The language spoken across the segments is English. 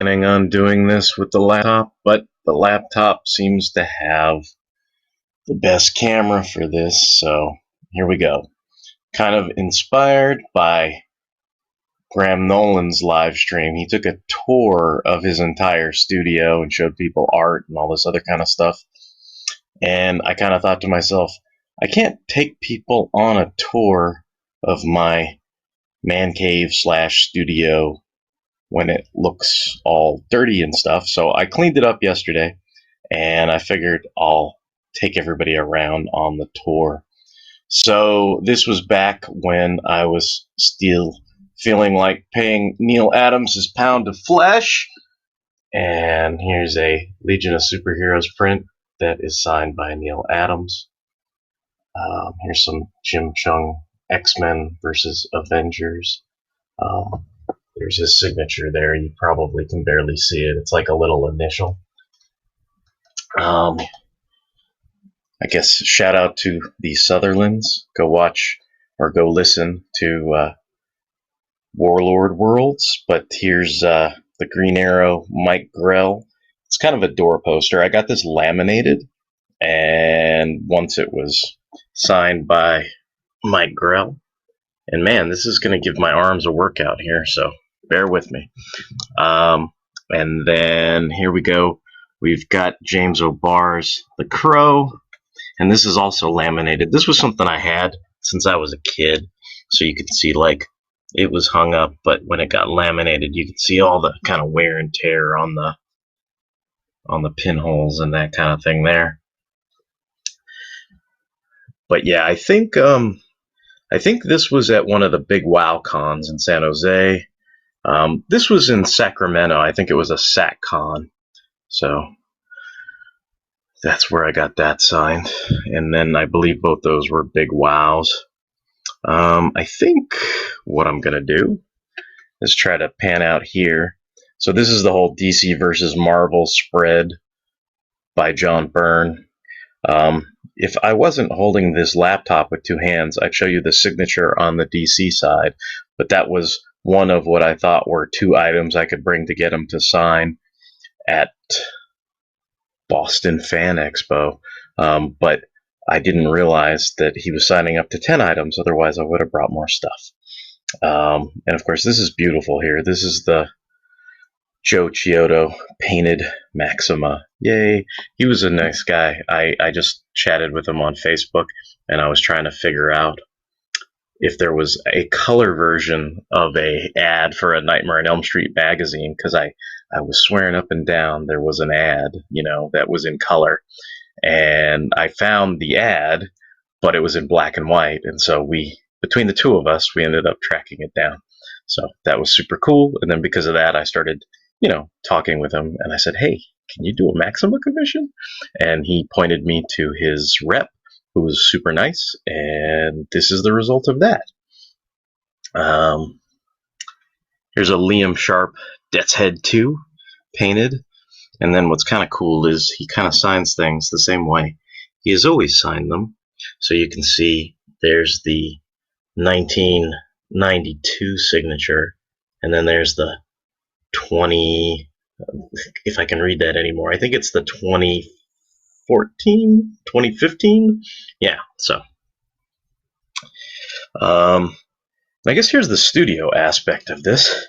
Planning on doing this with the laptop, but the laptop seems to have the best camera for this, so here we go. Kind of inspired by Graham Nolan's live stream. He took a tour of his entire studio and showed people art and all this other kind of stuff. And I kind of thought to myself, I can't take people on a tour of my man cave slash studio when it looks all dirty and stuff. So I cleaned it up yesterday, and I figured I'll take everybody around on the tour. So this was back when I was still feeling like paying Neil Adams his pound of flesh. And here's a Legion of Superheroes print that is signed by Neil Adams. Here's some Jim Chung X-Men versus Avengers. There's his signature there. You probably can barely see it. It's like a little initial. I guess shout out to the Sutherlands. Go watch or go listen to Warlord Worlds. But here's the Green Arrow Mike Grell. It's kind of a door poster. I got this laminated, and once it was signed by Mike Grell. And man, this is going to give my arms a workout here, so bear with me. And then here we go. We've got James O'Barr's The Crow, and this is also laminated. This was something I had since I was a kid, so you could see like it was hung up, but when it got laminated, you could see all the kind of wear and tear on the pinholes and that kind of thing there. But yeah, I think this was at one of the big WoW cons in San Jose. This was in Sacramento. I think it was a SacCon. So that's where I got that signed. And then I believe both those were big WoWs. I think what I'm going to do is try to pan out here. So this is the whole DC versus Marvel spread by John Byrne. If I wasn't holding this laptop with two hands, I'd show you the signature on the DC side, but that was one of what I thought were two items I could bring to get him to sign at Boston Fan Expo. But I didn't realize that he was signing up to 10 items, otherwise I would have brought more stuff. And of course, this is beautiful here. This is the Joe Chiodo painted Maxima. Yay. He was a nice guy. I just chatted with him on Facebook, and I was trying to figure out if there was a color version of a ad for a Nightmare on Elm Street magazine, because I was swearing up and down there was an ad, that was in color. And I found the ad, but it was in black and white. And so between the two of us, we ended up tracking it down. So that was super cool. And then because of that, I started talking with him, and I said, hey, can you do a Maxima commission? And he pointed me to his rep, who was super nice, and this is the result of that. Here's a Liam Sharp Death's Head 2 painted, and then what's kind of cool is he kind of signs things the same way he has always signed them. So you can see there's the 1992 signature, and then there's the 20, if I can read that anymore, I think it's the 2015. Yeah, so I guess here's the studio aspect of this.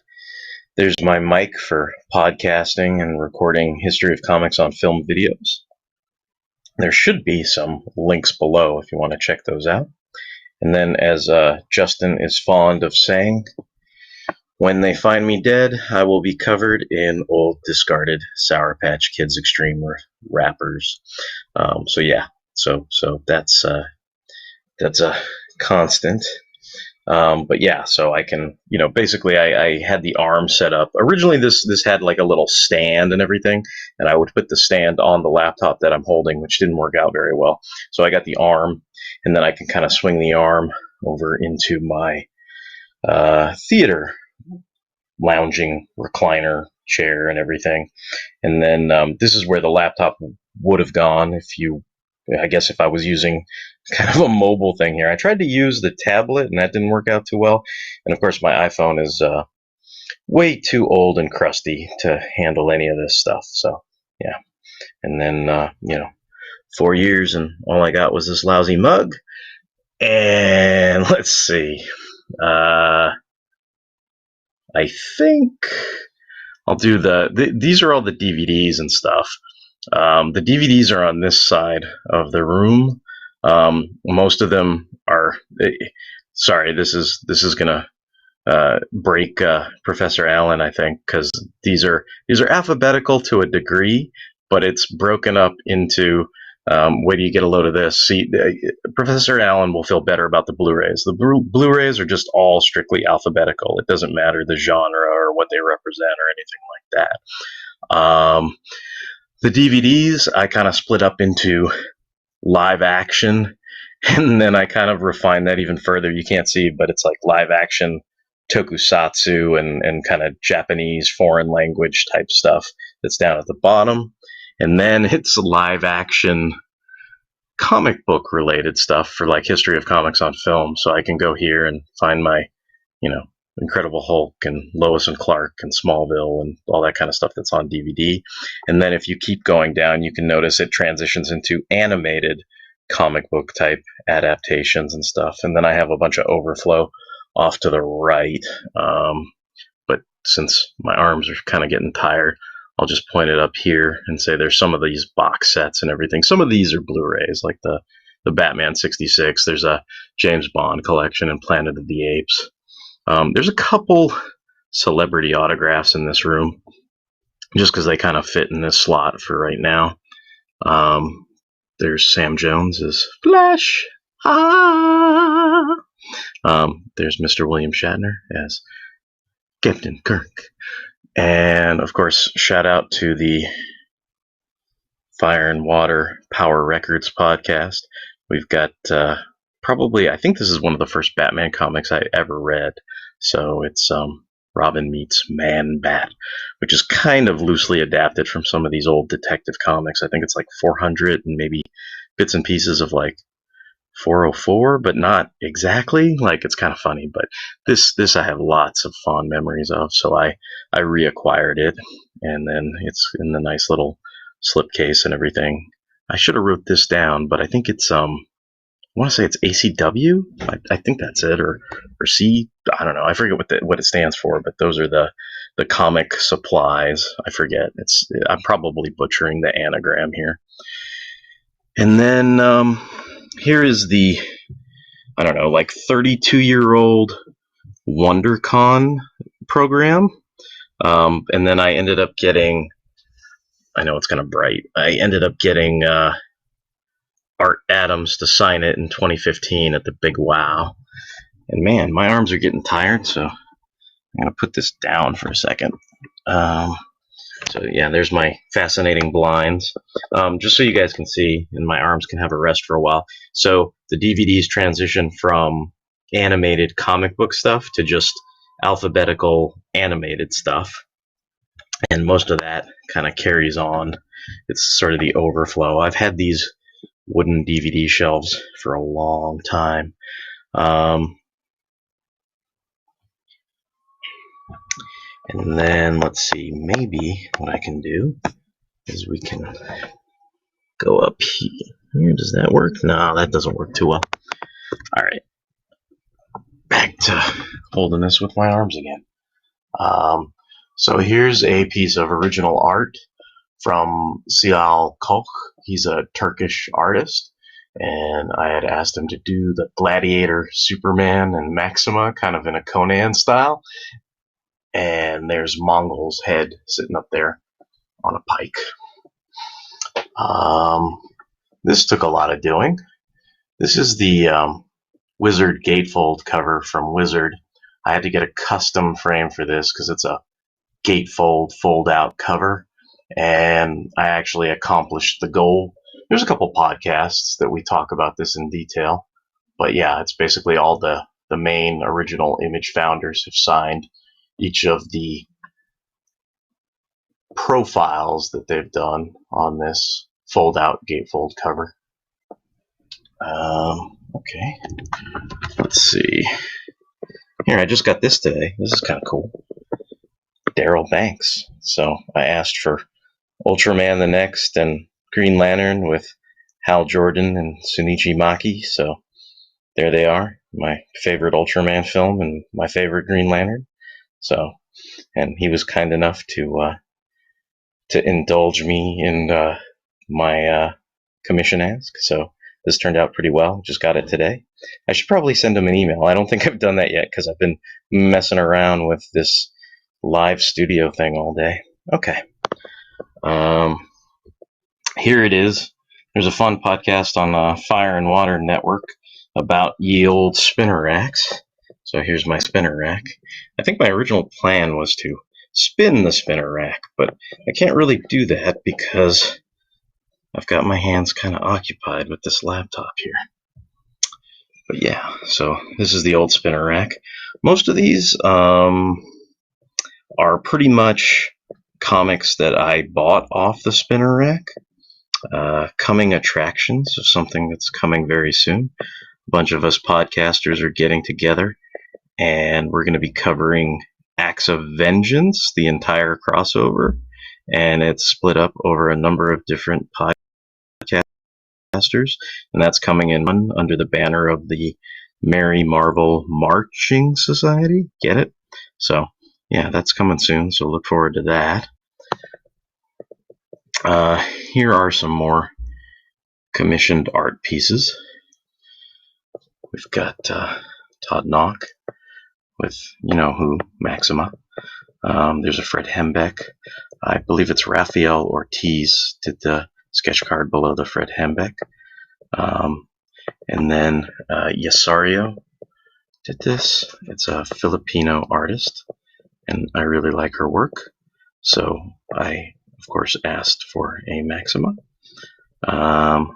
There's my mic for podcasting and recording History of Comics on film videos. There should be some links below if you want to check those out. And then, as Justin is fond of saying, when they find me dead, I will be covered in old discarded Sour Patch Kids Extreme wrappers. So yeah, so that's a constant. But yeah, so I can, basically I had the arm set up. Originally this had like a little stand and everything, and I would put the stand on the laptop that I'm holding, which didn't work out very well. So I got the arm, and then I can kind of swing the arm over into my theater lounging recliner chair and everything. And then this is where the laptop would have gone I guess if I was using kind of a mobile thing here. I tried to use the tablet, and that didn't work out too well. And of course, my iPhone is way too old and crusty to handle any of this stuff. So yeah, and then 4 years and all I got was this lousy mug. And let's see, I think I'll do these are all the DVDs and stuff. The DVDs are on this side of the room. Most of them are. Sorry, this is gonna break Professor Allen, I think, because these are alphabetical to a degree, but it's broken up into. Wait till you get a load of this. See, Professor Allen will feel better about the Blu-rays. The Blu-rays are just all strictly alphabetical. It doesn't matter the genre or what they represent or anything like that. The DVDs I kind of split up into live action, and then I kind of refined that even further. You can't see, but it's like live action tokusatsu and kind of Japanese foreign language type stuff that's down at the bottom. And then it's live action comic book related stuff for like History of Comics on Film. So I can go here and find my, Incredible Hulk and Lois and Clark and Smallville and all that kind of stuff that's on DVD. And then if you keep going down, you can notice it transitions into animated comic book type adaptations and stuff. And then I have a bunch of overflow off to the right. But since my arms are kind of getting tired, I'll just point it up here and say there's some of these box sets and everything. Some of these are Blu-rays, like the Batman 66. There's a James Bond collection and Planet of the Apes. There's a couple celebrity autographs in this room, just because they kind of fit in this slot for right now. There's Sam Jones as Flash. There's Mr. William Shatner as Captain Kirk. And, of course, shout out to the Fire and Water Power Records podcast. We've got I think this is one of the first Batman comics I ever read. So it's Robin meets Man-Bat, which is kind of loosely adapted from some of these old detective comics. I think it's like 400 and maybe bits and pieces of like 404, but not exactly. Like, it's kind of funny, but this I have lots of fond memories of, so I reacquired it, and then it's in the nice little slipcase and everything. I should have wrote this down, but I think it's I want to say it's ACW. I think that's it, or C. I don't know. I forget what it stands for, but those are the comic supplies. I forget. I'm probably butchering the anagram here. And then here is the, I don't know, like 32-year-old WonderCon program. And then I ended up getting, I know it's kind of bright, I ended up getting Art Adams to sign it in 2015 at the Big Wow. And man, my arms are getting tired, so I'm going to put this down for a second. So yeah, there's my fascinating blinds. Just so you guys can see, and my arms can have a rest for a while. So the DVDs transition from animated comic book stuff to just alphabetical animated stuff. And most of that kind of carries on. It's sort of the overflow. I've had these wooden DVD shelves for a long time. And then let's see, maybe what I can do is we can go up here. Does that work? No, that doesn't work too well. All right, back to holding this with my arms again. So here's a piece of original art from Sial Koch. He's a Turkish artist, and I had asked him to do the Gladiator, Superman, and Maxima kind of in a Conan style. And there's Mongol's head sitting up there on a pike. This took a lot of doing. This is the Wizard gatefold cover from Wizard. I had to get a custom frame for this because it's a gatefold fold-out cover, and I actually accomplished the goal. There's a couple podcasts that we talk about this in detail, but yeah, it's basically all the main original image founders have signed each of the profiles that they've done on this fold-out gatefold cover. Okay, let's see. Here, I just got this today. This is kind of cool. Daryl Banks. So I asked for Ultraman the Next and Green Lantern with Hal Jordan and Sunichi Maki. So there they are, my favorite Ultraman film and my favorite Green Lantern. So, and he was kind enough to indulge me in my commission ask. So this turned out pretty well. Just got it today. I should probably send him an email. I don't think I've done that yet because I've been messing around with this live studio thing all day. Okay. Here it is. There's a fun podcast on Fire and Water Network about ye old spinner racks. So here's my spinner rack. I think my original plan was to spin the spinner rack, but I can't really do that because I've got my hands kind of occupied with this laptop here. But yeah, so this is the old spinner rack. Most of these are pretty much comics that I bought off the spinner rack. Coming attractions of something that's coming very soon. A bunch of us podcasters are getting together, and we're going to be covering Acts of Vengeance, the entire crossover, and it's split up over a number of different podcasters, and that's coming in under the banner of the Merry Marvel Marching Society. Get it? So yeah, that's coming soon, so look forward to that. Here are some more commissioned art pieces. We've got Todd Knock with, you know who, Maxima. There's a Fred Hembeck. I believe it's Rafael Ortiz did the sketch card below the Fred Hembeck. And then Yasario did this. It's a Filipino artist, and I really like her work. So I, of course, asked for a Maxima.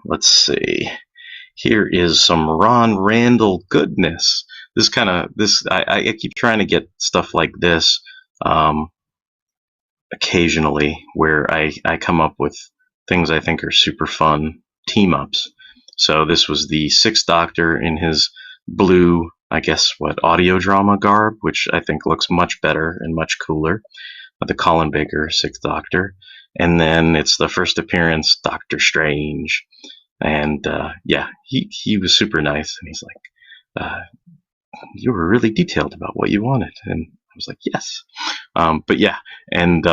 Let's see. Here is some Ron Randall goodness. I keep trying to get stuff like this occasionally, where I come up with things I think are super fun team-ups. So this was the Sixth Doctor in his blue, I guess, audio drama garb, which I think looks much better and much cooler. The Colin Baker Sixth Doctor. And then it's the first appearance, Doctor Strange. And yeah, he was super nice. And he's like, you were really detailed about what you wanted. And I was like, yes. But yeah, and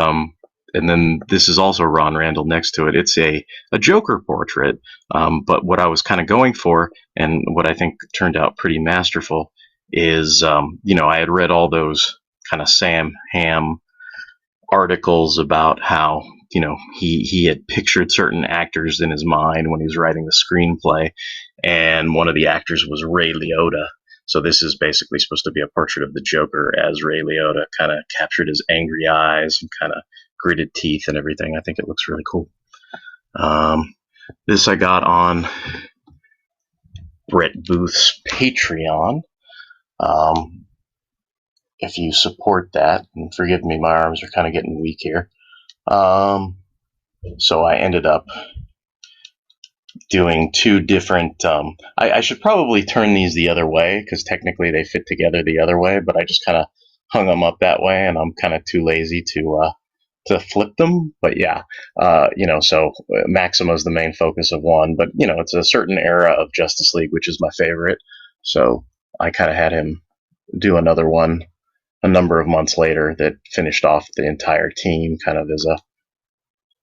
then this is also Ron Randall next to it. It's a Joker portrait. But what I was kind of going for, and what I think turned out pretty masterful, is, I had read all those kind of Sam Hamm articles about how, he had pictured certain actors in his mind when he was writing the screenplay, and one of the actors was Ray Liotta. So this is basically supposed to be a portrait of the Joker as Ray Liotta, kind of captured his angry eyes and kind of gritted teeth and everything. I think it looks really cool. This I got on Brett Booth's Patreon. If you support that, and forgive me, my arms are kind of getting weak here. So I ended up doing two different, I should probably turn these the other way, because technically they fit together the other way, but I just kind of hung them up that way, and I'm kind of too lazy to flip them. But yeah, so Maxima is the main focus of one, but it's a certain era of Justice League, which is my favorite. So I kind of had him do another one a number of months later that finished off the entire team, kind of as a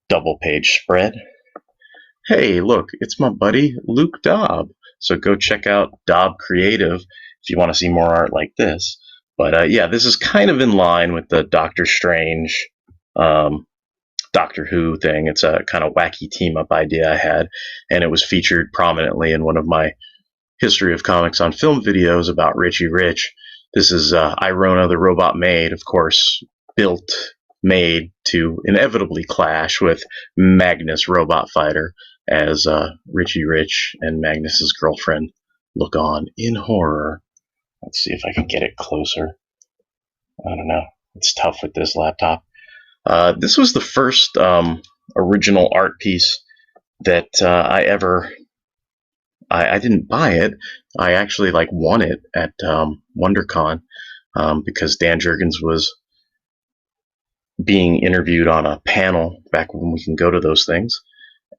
double page spread. Hey, look, it's my buddy Luke Dobb. So go check out Dobb Creative if you want to see more art like this. But yeah, this is kind of in line with the Doctor Strange, Doctor Who thing. It's a kind of wacky team up idea I had, and it was featured prominently in one of my History of Comics on Film videos about Richie Rich. This is Irona the Robot Maid, of course, made to inevitably clash with Magnus Robot Fighter as Richie Rich and Magnus's girlfriend look on in horror. Let's see if I can get it closer. I don't know. It's tough with this laptop. This was the first original art piece that I ever... I didn't buy it. I actually won it at WonderCon because Dan Jurgens was being interviewed on a panel back when we can go to those things.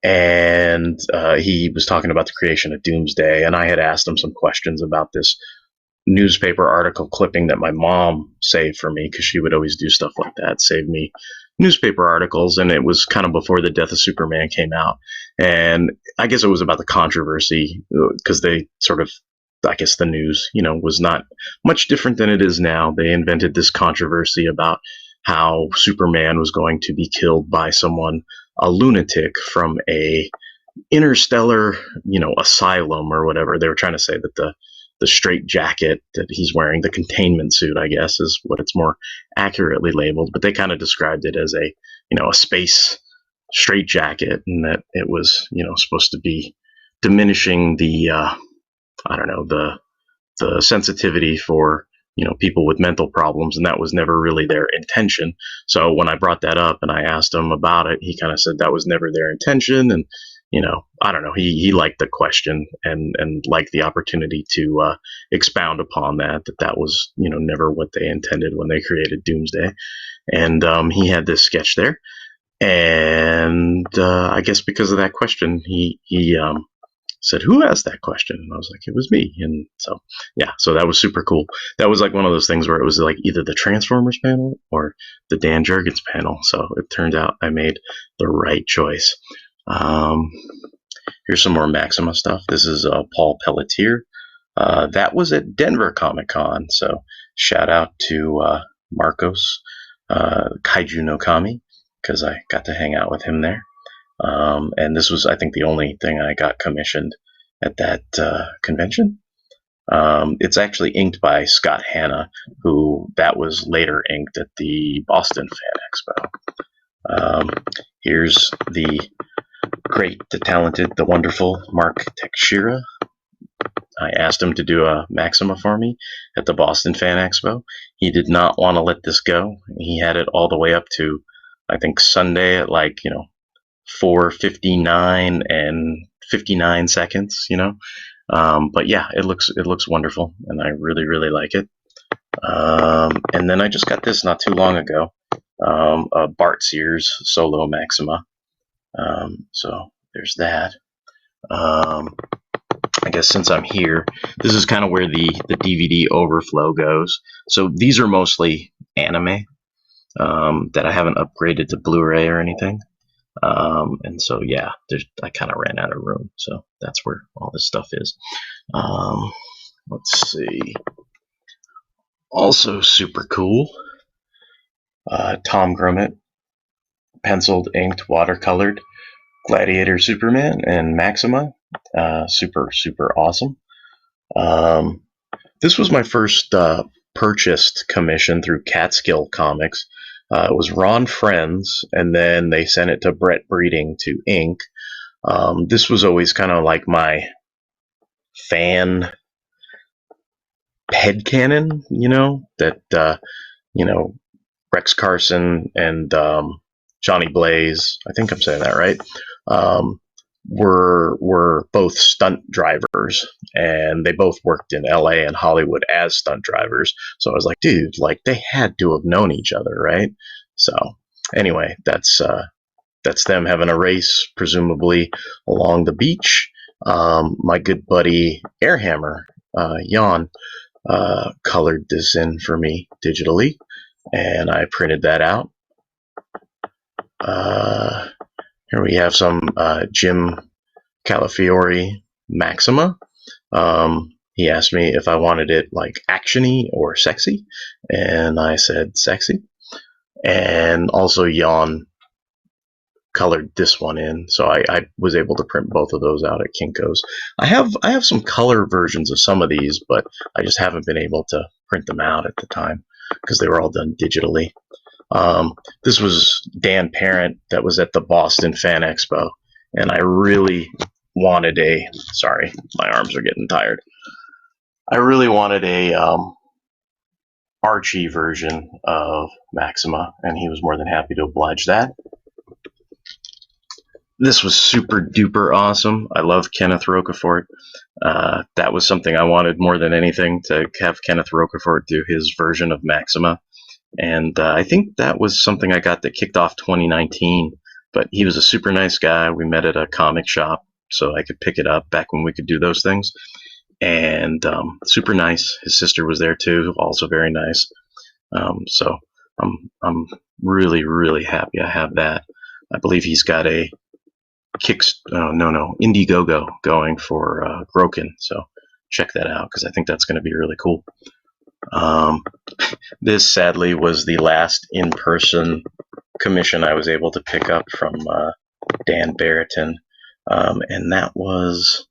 And he was talking about the creation of Doomsday, and I had asked him some questions about this newspaper article clipping that my mom saved for me, because she would always do stuff like that, save me newspaper articles. And it was kind of before the Death of Superman came out, and I guess it was about the controversy, because they sort of, I guess the news, was not much different than it is now. They invented this controversy about how Superman was going to be killed by someone, a lunatic from a interstellar, asylum or whatever. They were trying to say that the straight jacket that he's wearing, the containment suit, I guess, is what it's more accurately labeled. But they kind of described it as a space straight jacket, and that it was, supposed to be diminishing the, I don't know, the sensitivity for, people with mental problems, and that was never really their intention. So when I brought that up and I asked him about it, he kind of said that was never their intention. And I don't know, he liked the question and liked the opportunity to expound upon that was, never what they intended when they created Doomsday. And he had this sketch there, and I guess because of that question, he said, "Who asked that question?" And I was like, "It was me." And so, yeah, so that was super cool. That was like one of those things where it was like either the Transformers panel or the Dan Jurgens panel. So it turned out I made the right choice. Here's some more Maxima stuff. This is Paul Pelletier. That was at Denver Comic Con. So shout out to Marcos Kaiju no Kami, because I got to hang out with him there. And this was, I think, the only thing I got commissioned at that convention. It's actually inked by Scott Hanna, who that was later inked at the Boston Fan Expo. Here's the great, the talented, the wonderful Mark Teixeira. I asked him to do a Maxima for me at the Boston Fan Expo. He did not want to let this go. He had it all the way up to, I think, Sunday at 4:59 and 59 seconds, but yeah, it looks wonderful, and I really, really like it. And then I just got this not too long ago, a Bart Sears solo Maxima. So there's that. I guess since I'm here, this is kind of where the DVD overflow goes. So these are mostly anime that I haven't upgraded to Blu-ray or anything. And so, yeah, I kind of ran out of room. So that's where all this stuff is. Let's see. Also super cool. Tom Grummett, penciled, inked, watercolored Gladiator Superman and Maxima. Super, super awesome. This was my first purchased commission through Catskill Comics. It was Ron Friends, and then they sent it to Brett Breeding to ink. This was always kind of like my fan headcanon, that, Rex Carson and Johnny Blaze, I think I'm saying that right, were both stunt drivers, and they both worked in LA and Hollywood as stunt drivers. So I was like, dude, they had to have known each other, right? So anyway, that's them having a race, presumably along the beach. My good buddy Airhammer, Jan, colored this in for me digitally, and I printed that out. Here we have some Jim Calafiore Maxima. He asked me if I wanted it actiony or sexy, and I said sexy. And also Jan colored this one in, so I was able to print both of those out at Kinko's. I have some color versions of some of these, but I just haven't been able to print them out at the time because they were all done digitally. This was Dan Parent that was at the Boston Fan Expo, and I really wanted sorry, my arms are getting tired. I really wanted a Archie version of Maxima, and he was more than happy to oblige that. This was super duper awesome. I love Kenneth Rocafort. That was something I wanted more than anything, to have Kenneth Rocafort do his version of Maxima. And I think that was something I got that kicked off 2019. But he was a super nice guy. We met at a comic shop, so I could pick it up back when we could do those things. And super nice. His sister was there too, also very nice. So I'm really, really happy I have that. I believe he's got a Indiegogo going for Broken. So check that out because I think that's going to be really cool. This sadly was the last in-person commission I was able to pick up from Dan Barrington, and that was,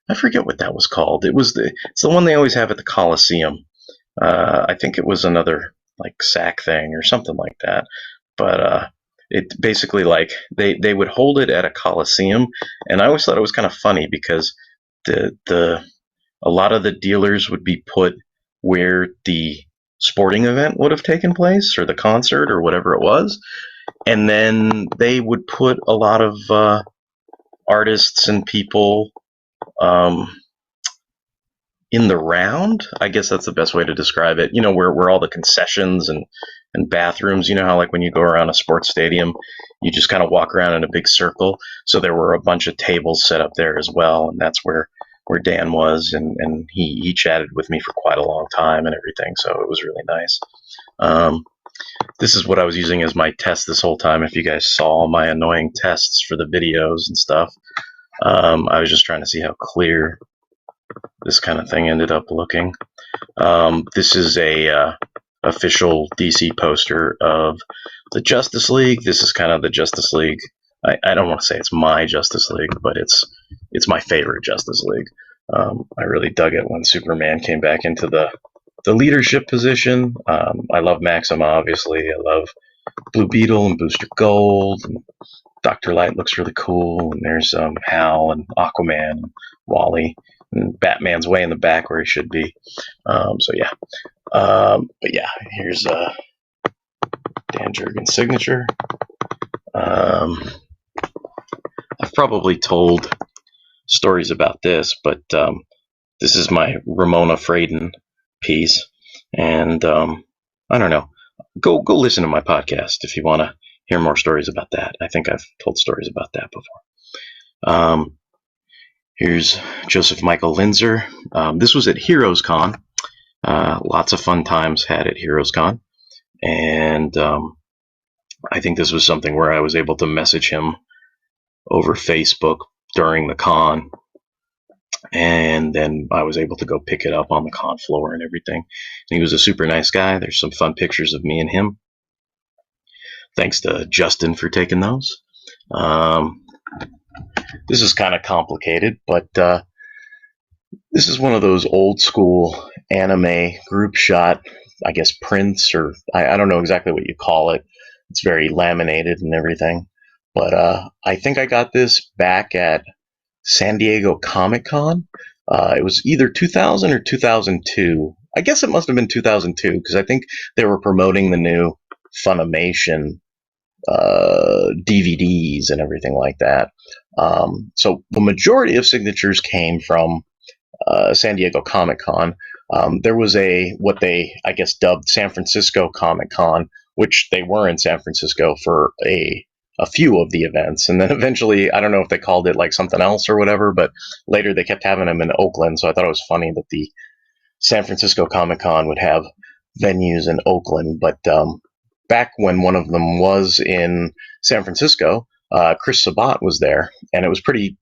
I forget what that was called. It's the one they always have at the Coliseum. I think it was another like SAC thing or something like that, but it basically like they would hold it at a Coliseum, and I always thought it was kind of funny because the a lot of the dealers would be put where the sporting event would have taken place or the concert or whatever it was, and then they would put a lot of artists and people um, in the round. I guess that's the best way to describe it. Where all the concessions and bathrooms. You know how like when you go around a sports stadium, you just kind of walk around in a big circle. So there were a bunch of tables set up there as well, and that's where Dan was, and he chatted with me for quite a long time and everything. So it was really nice. This is what I was using as my test this whole time. If you guys saw my annoying tests for the videos and stuff, I was just trying to see how clear this kind of thing ended up looking. This is a official DC poster of the Justice League. This is kind of the Justice League. I don't want to say it's my Justice League, but it's my favorite Justice League. I really dug it when Superman came back into the leadership position. I love Maxima, obviously. I love Blue Beetle and Booster Gold. And Dr. Light looks really cool. And there's Hal and Aquaman and Wally. And Batman's way in the back where he should be. So yeah. But yeah, here's Dan Jurgens' signature. I've probably told stories about this, but this is my Ramona Fraden piece, and I don't know. Go listen to my podcast if you want to hear more stories about that. I think I've told stories about that before. Here's Joseph Michael Linzer. This was at Heroes Con. Lots of fun times had at Heroes Con, and I think this was something where I was able to message him over Facebook during the con, and then I was able to go pick it up on the con floor and everything. And he was a super nice guy. There's some fun pictures of me and him. Thanks to Justin for taking those. This is kind of complicated, but this is one of those old school anime group shot, I guess, prints, or I don't know exactly what you call it. It's very laminated and everything. But I think I got this back at San Diego Comic-Con. It was either 2000 or 2002. I guess it must have been 2002 because I think they were promoting the new Funimation DVDs and everything like that. So the majority of signatures came from San Diego Comic-Con. There was what they, I guess, dubbed San Francisco Comic-Con, which they were in San Francisco for a few of the events. And then eventually, I don't know if they called it like something else or whatever, but later they kept having them in Oakland. So I thought it was funny that the San Francisco Comic-Con would have venues in Oakland. But back when one of them was in San Francisco, Chris Sabat was there, and it was pretty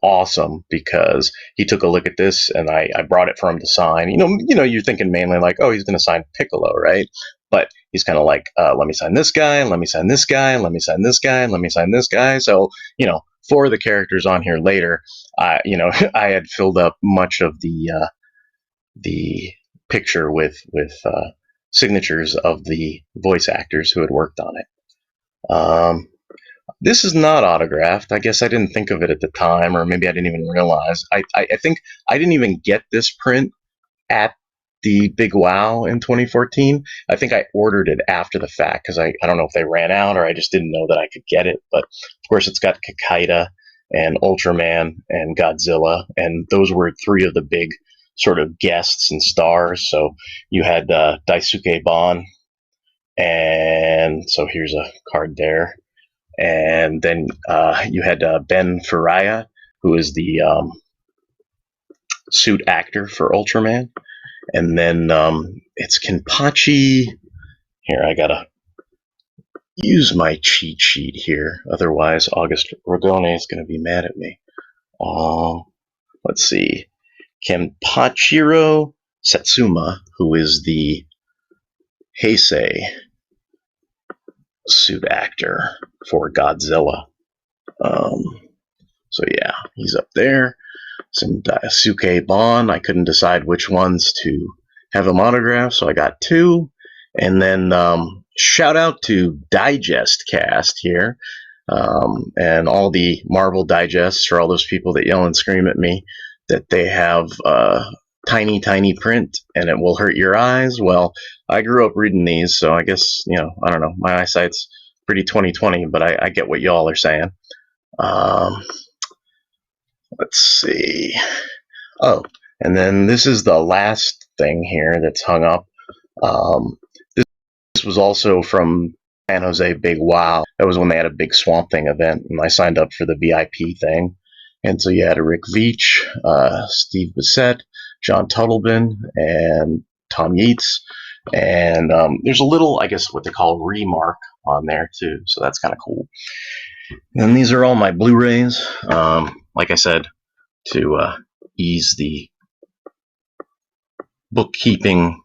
awesome because he took a look at this, and I brought it for him to sign. You're thinking mainly like, oh, he's going to sign Piccolo, right? But he's kind of like, let me sign this guy, let me sign this guy, let me sign this guy, let me sign this guy. So, for the characters on here later, I had filled up much of the picture with signatures of the voice actors who had worked on it. This is not autographed. I guess I didn't think of it at the time, or maybe I didn't even realize. I think I didn't even get this print at the Big Wow in 2014. I think I ordered it after the fact because I don't know if they ran out or I just didn't know that I could get it. But of course, it's got Kakaida and Ultraman and Godzilla, and those were three of the big sort of guests and stars. So you had Daisuke Ban, And so here's a card there. And then you had Ben Faraya, who is the suit actor for Ultraman. And then it's Kenpachi. Here, I gotta use my cheat sheet here. Otherwise, August Ragone is going to be mad at me. Let's see. Kenpachiro Satsuma, who is the Heisei suit actor for Godzilla. So yeah, he's up there. Some Daisuke Bon. I couldn't decide which ones to have him autograph, so I got two. And then shout out to Digest Cast here, and all the Marvel Digests for all those people that yell and scream at me that they have tiny, tiny print and it will hurt your eyes. Well, I grew up reading these, so I guess, I don't know, my eyesight's pretty 20/20, but I get what y'all are saying. Let's see. Oh, and then this is the last thing here that's hung up. This was also from San Jose Big Wow. That was when they had a big Swamp Thing event, and I signed up for the VIP thing. And so you had Rick Veitch, Steve Bissett, John Tuttleben, and Tom Yeats. And there's a little, I guess, what they call remark on there, too. So that's kind of cool. And these are all my Blu-rays. Like I said, to ease the bookkeeping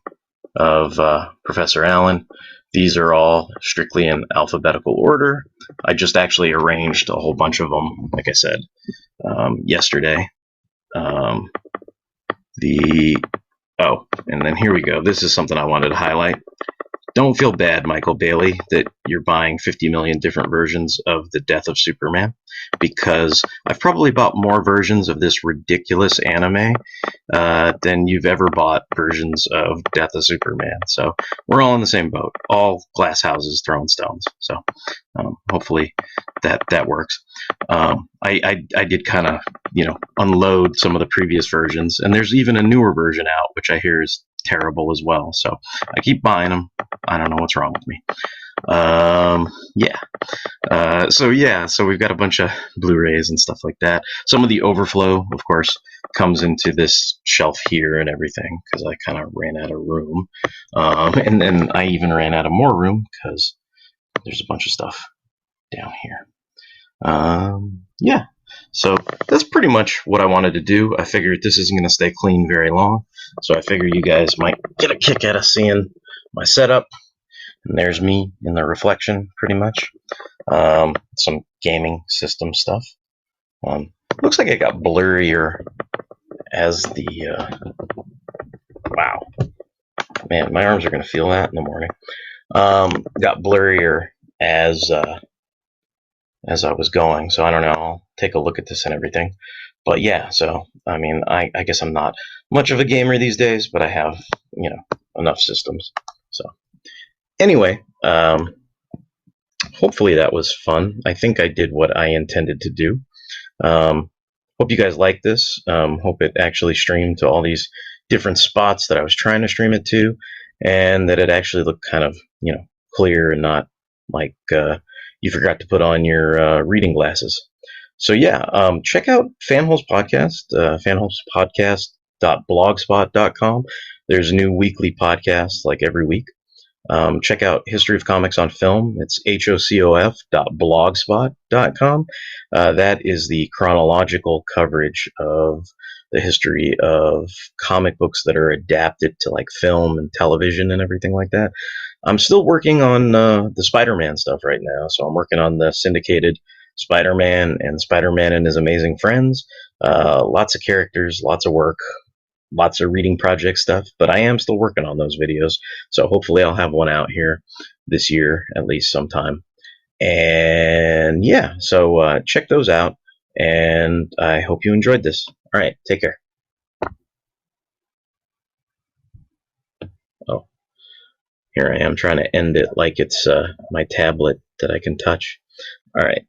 of Professor Allen. These are all strictly in alphabetical order. I just actually arranged a whole bunch of them, like I said, yesterday. And then here we go. This is something I wanted to highlight. Don't feel bad, Michael Bailey, that you're buying 50 million different versions of The Death of Superman, because I've probably bought more versions of this ridiculous anime than you've ever bought versions of Death of Superman. So we're all in the same boat, all glass houses throwing stones. So hopefully that works. I did kind of, unload some of the previous versions, and there's even a newer version out, which I hear is terrible as well. So I keep buying them. I don't know what's wrong with me. So we've got a bunch of Blu-rays and stuff like that. Some of the overflow, of course, comes into this shelf here and everything, because I kind of ran out of room. And then I even ran out of more room because there's a bunch of stuff down here. So that's pretty much what I wanted to do. I figured this isn't going to stay clean very long, so I figured you guys might get a kick out of seeing my setup. And there's me in the reflection, pretty much. Some gaming system stuff. Looks like it got blurrier as the... wow. Man, my arms are going to feel that in the morning. Got blurrier as I was going, so I don't know. I'll take a look at this and everything. But yeah, so, I mean, I guess I'm not much of a gamer these days, but I have, enough systems. So, anyway, hopefully that was fun. I think I did what I intended to do. Hope you guys like this. Hope it actually streamed to all these different spots that I was trying to stream it to, and that it actually looked kind of, clear and not like you forgot to put on your reading glasses. So yeah, check out Fanholes Podcast, fanholespodcast.blogspot.com. There's a new weekly podcast like every week. Check out History of Comics on Film. It's hocof.blogspot.com. That is the chronological coverage of the history of comic books that are adapted to like film and television and everything like that. I'm still working on the Spider-Man stuff right now, so I'm working on the syndicated Spider-Man and Spider-Man and His Amazing Friends. Lots of characters, lots of work, lots of reading project stuff, but I am still working on those videos, so hopefully I'll have one out here this year, at least sometime. And yeah, so check those out, and I hope you enjoyed this. All right, take care. Oh. Here I am trying to end it like it's my tablet that I can touch. All right.